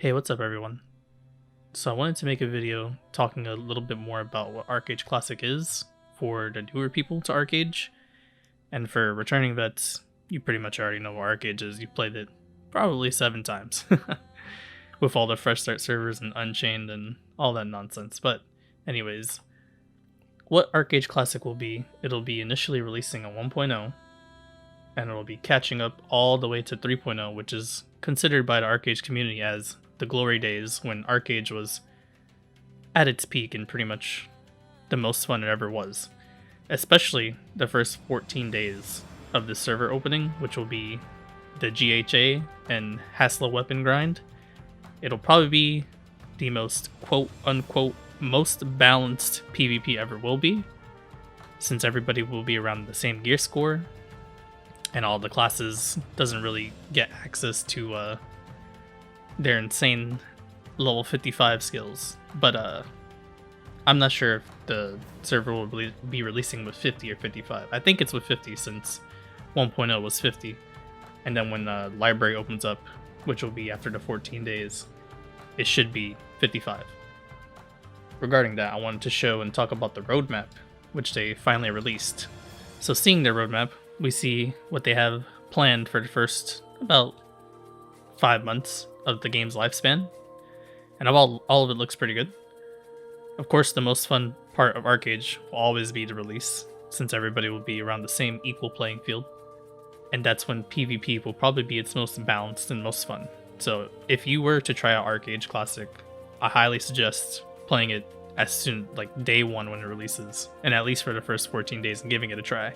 Hey, what's up everyone? So I wanted to make a video talking a little bit more about what Archeage Classic is for the newer people to Archeage, and for returning vets, you pretty much already know what Archeage is. You played it probably 7 times with all the fresh start servers and Unchained and all that nonsense. But anyways, what Archeage Classic will be, it'll be initially releasing a 1.0, and it'll be catching up all the way to 3.0, which is considered by the Archeage community as the glory days when Archeage was at its peak and pretty much the most fun it ever was. Especially the first 14 days of the server opening, which will be the GHA and Hassler weapon grind. It'll probably be the most quote unquote most balanced PvP ever will be, since everybody will be around the same gear score and all the classes doesn't really get access to their insane level 55 skills. But I'm not sure if the server will be releasing with 50 or 55. I think it's with 50 since 1.0 was 50. And then when the library opens up, which will be after the 14 days, it should be 55. Regarding that, I wanted to show and talk about the roadmap, which they finally released. So seeing their roadmap, we see what they have planned for the first about 5 months of the game's lifespan, and all of it looks pretty good. Of course, the most fun part of Archeage will always be the release, since everybody will be around the same equal playing field, and that's when PvP will probably be its most balanced and most fun. So if you were to try out Archeage Classic, I highly suggest playing it as soon, like day one when it releases, and at least for the first 14 days and giving it a try,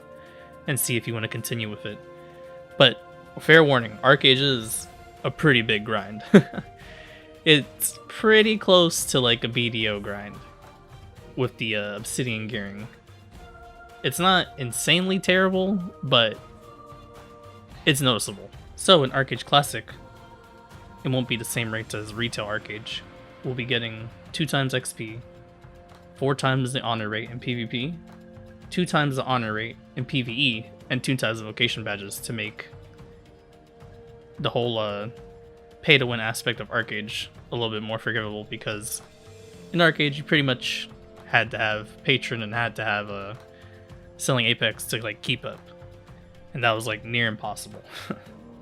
and see if you want to continue with it. But fair warning, Archeage is a pretty big grind. It's pretty close to like a BDO grind with the obsidian gearing. It's not insanely terrible, but it's noticeable. So in Archeage Classic, it won't be the same rates as retail Archeage. We'll be getting 2 times XP, 4 times the honor rate in PvP, 2 times the honor rate in PvE, and 2 times the vocation badges to make the whole pay to win aspect of Archeage a little bit more forgivable, because in Archeage you pretty much had to have Patron and had to have selling Apex to like keep up, and that was like near impossible.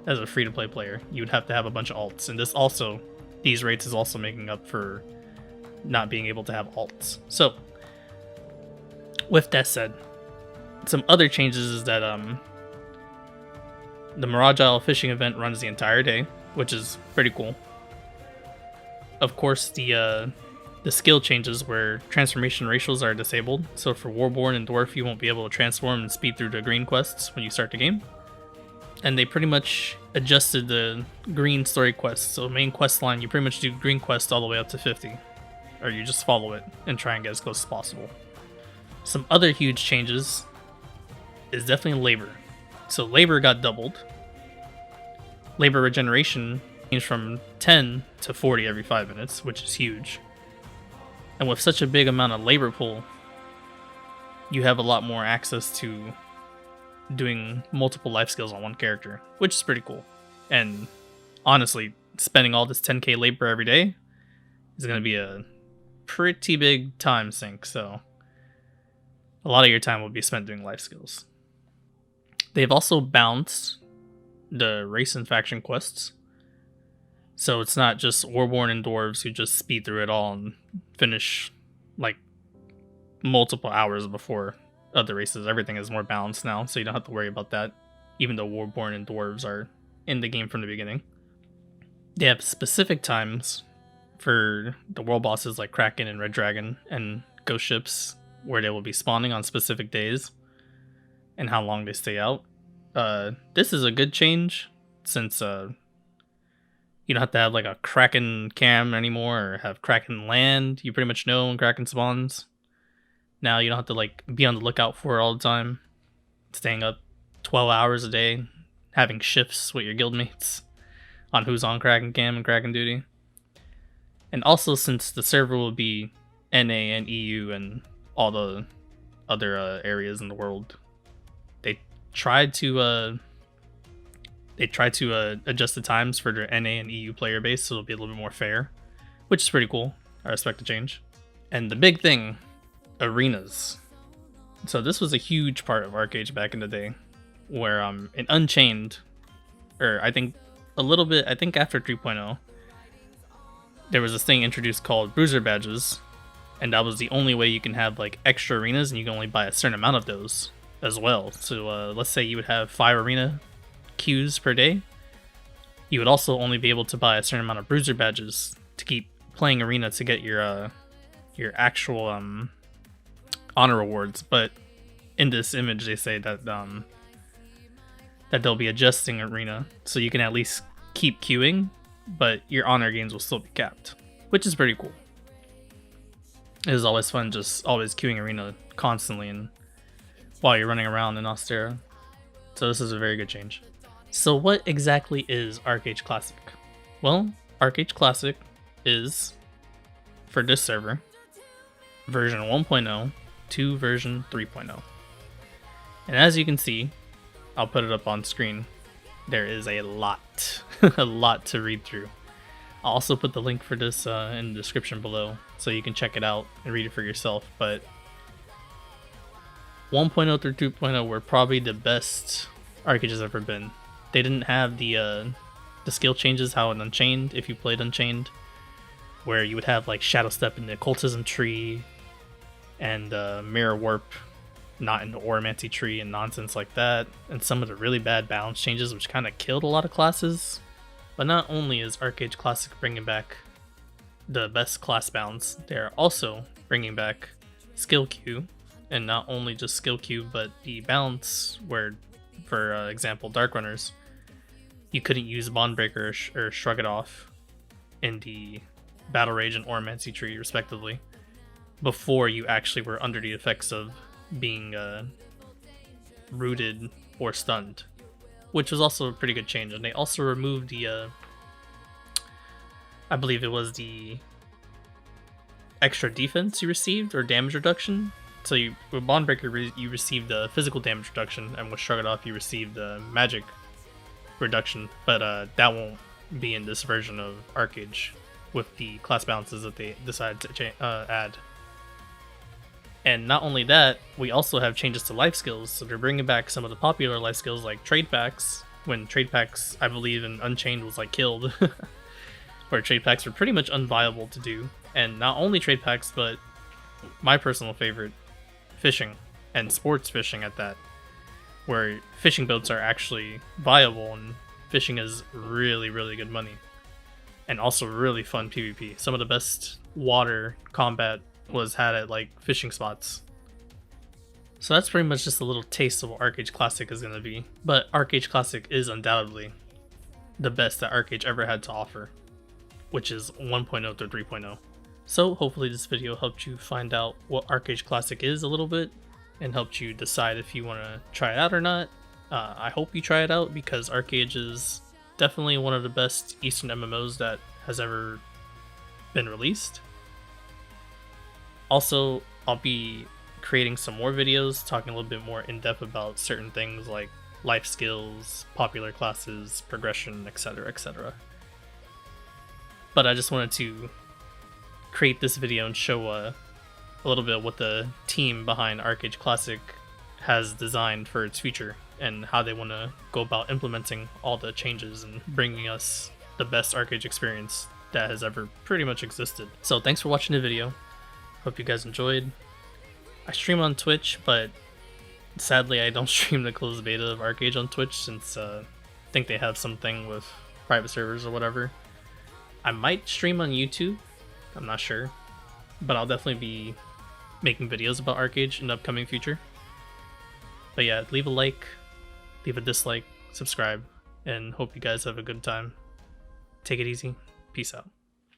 As a free-to-play player, you would have to have a bunch of alts, and these rates is also making up for not being able to have alts. So with that said, some other changes is that the Mirage Isle fishing event runs the entire day, which is pretty cool. Of course, the skill changes where transformation ratios are disabled. So for Warborn and Dwarf, you won't be able to transform and speed through the green quests when you start the game. And they pretty much adjusted the green story quests. So main quest line, you pretty much do green quests all the way up to 50. Or you just follow it and try and get as close as possible. Some other huge changes is definitely labor. So labor got doubled. Labor regeneration changed from 10 to 40 every 5 minutes, which is huge. And with such a big amount of labor pool, you have a lot more access to doing multiple life skills on one character, which is pretty cool. And honestly, spending all this 10k labor every day is going to be a pretty big time sink, so a lot of your time will be spent doing life skills. They've also balanced the race and faction quests, so it's not just Warborn and Dwarves who just speed through it all and finish like multiple hours before other races. Everything is more balanced now, so you don't have to worry about that, even though Warborn and Dwarves are in the game from the beginning. They have specific times for the world bosses like Kraken and Red Dragon and Ghost Ships, where they will be spawning on specific days and how long they stay out. This is a good change, since you don't have to have like a Kraken cam anymore or have Kraken land. You pretty much know when Kraken spawns. Now you don't have to like be on the lookout for it all the time, staying up 12 hours a day, having shifts with your guildmates on who's on Kraken cam and Kraken duty. And also, since the server will be NA and EU and all the other areas in the world, they tried to They try to adjust the times for their NA and EU player base, so it'll be a little bit more fair, which is pretty cool. I respect the change. And the big thing, arenas. So this was a huge part of Archeage back in the day, where in Unchained, or I think a little bit, I think after 3.0, there was this thing introduced called Bruiser Badges, and that was the only way you can have like extra arenas, and you can only buy a certain amount of those as well. So let's say you would have 5 arena queues per day, you would also only be able to buy a certain amount of Bruiser Badges to keep playing arena to get your actual honor rewards. But in this image they say that that they'll be adjusting arena so you can at least keep queuing, but your honor gains will still be capped, which is pretty cool. It is always fun just always queuing arena constantly and while you're running around in Austera. So this is a very good change. So what exactly is Archeage Classic? Well, Archeage Classic is, for this server, version 1.0 to version 3.0. And as you can see, I'll put it up on screen, there is a lot, a lot to read through. I'll also put the link for this in the description below, so you can check it out and read it for yourself. But 1.0 through 2.0 were probably the best Archeage has ever been. They didn't have the skill changes how in Unchained, if you played Unchained, where you would have like Shadow Step in the Occultism tree and Mirror Warp not in the Oromancy tree and nonsense like that, and some of the really bad balance changes which kind of killed a lot of classes. But not only is Archeage Classic bringing back the best class balance, they're also bringing back skill queue, and not only just skill queue, but the balance where, for example, Dark Runners, you couldn't use Bondbreaker or Shrug It Off in the Battle Rage and Oromancy tree, respectively, before you actually were under the effects of being rooted or stunned, which was also a pretty good change. And they also removed the, I believe it was the extra defense you received or damage reduction. So you, with Bondbreaker, you received the physical damage reduction, and with Shrug It Off, you received the magic reduction. But that won't be in this version of Archeage with the class balances that they decided to add. And not only that, we also have changes to life skills. So they're bringing back some of the popular life skills like trade packs, when trade packs, I believe, in Unchained was like killed, where trade packs were pretty much unviable to do. And not only trade packs, but my personal favorite, fishing, and sports fishing at that, where fishing boats are actually viable and fishing is really, really good money. And also really fun PvP. Some of the best water combat was had at like fishing spots. So that's pretty much just a little taste of what Archeage Classic is going to be. But Archeage Classic is undoubtedly the best that Archeage ever had to offer, which is 1.0 to 3.0. So hopefully this video helped you find out what Archeage Classic is a little bit, and helped you decide if you want to try it out or not. I hope you try it out, because Archeage is definitely one of the best Eastern MMOs that has ever been released. Also, I'll be creating some more videos talking a little bit more in depth about certain things like life skills, popular classes, progression, etc, etc. But I just wanted to create this video and show a little bit of what the team behind Archeage Classic has designed for its future, and how they want to go about implementing all the changes and bringing us the best Archeage experience that has ever pretty much existed. So thanks for watching the video. Hope you guys enjoyed. I stream on Twitch, but sadly I don't stream the closed beta of Archeage on Twitch, since I think they have something with private servers or whatever. I might stream on YouTube, I'm not sure, but I'll definitely be making videos about Archeage in the upcoming future. But yeah, leave a like, leave a dislike, subscribe, and hope you guys have a good time. Take it easy. Peace out.